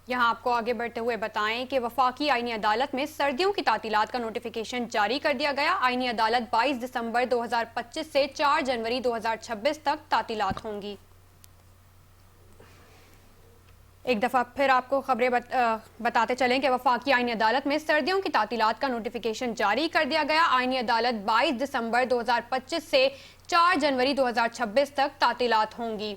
यहाँ आपको आगे बढ़ते हुए बताएं कि वफाकी आईनी अदालत में सर्दियों की तातीलात का नोटिफिकेशन जारी कर दिया गया। आईनी अदालत 22 दिसंबर 2025 से 4 जनवरी 2026 तक तातीलात होंगी। एक दफ़ा फिर आपको खबरें बताते चलें कि वफाकी आईनी अदालत में सर्दियों की तातीलात का नोटिफिकेशन जारी कर दिया गया। आईनी अदालत 22 दिसंबर 2025 से 4 जनवरी 2026 तक तातीलात होंगी।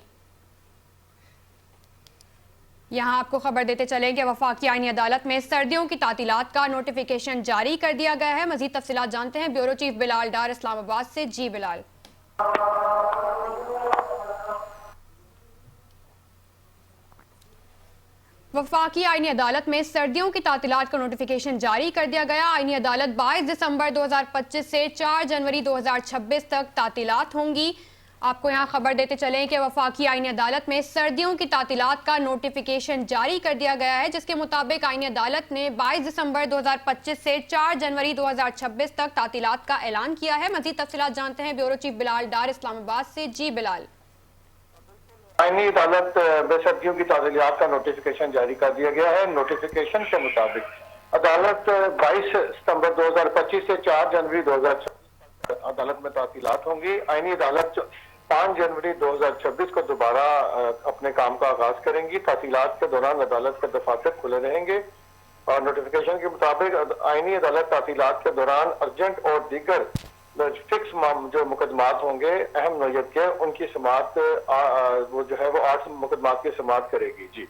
यहाँ आपको खबर देते चलें कि वफाकी आईनी अदालत में सर्दियों की तातीलात का नोटिफिकेशन जारी कर दिया गया है। मजीद तफसीलात जानते हैं ब्यूरो चीफ बिलाल डार इस्लामाबाद से। जी बिलाल। वफाकी आईनी अदालत में सर्दियों की तातीलात का नोटिफिकेशन जारी कर दिया गया। आईनी अदालत 22 दिसंबर 2025 से 4 जनवरी 2026 तक तातीलात होंगी। आपको यहाँ खबर देते चलें कि वफाकी आईनी अदालत में सर्दियों की तातीलात का नोटिफिकेशन जारी कर दिया गया है, जिसके मुताबिक आईनी अदालत ने 22 दिसंबर 2025 से 4 जनवरी 2026 तक तातीलात का ऐलान किया है। मजीद तफसीलात जानते हैं ब्यूरो चीफ बिलाल डार इस्लामाबाद से। जी बिलाल। आईनी अदालत में सर्दियों की तातीलात का नोटिफिकेशन जारी कर दिया गया है। नोटिफिकेशन के मुताबिक अदालत 22 सितंबर 2025 से 4 जनवरी 2026 अदालत में तातीलात होंगी। आईनी अदालत 5 जनवरी 2026 को दोबारा अपने काम का आगाज करेंगी। तातीलात के दौरान अदालत के दफातर खुले रहेंगे और नोटिफिकेशन के मुताबिक आईनी अदालत तातीलात के दौरान अर्जेंट और दीगर फिक्स जो मुकदमात होंगे अहम नौयत के, उनकी समाअत वो जो है वो 8 मुकदमात की समाअत करेगी। जी।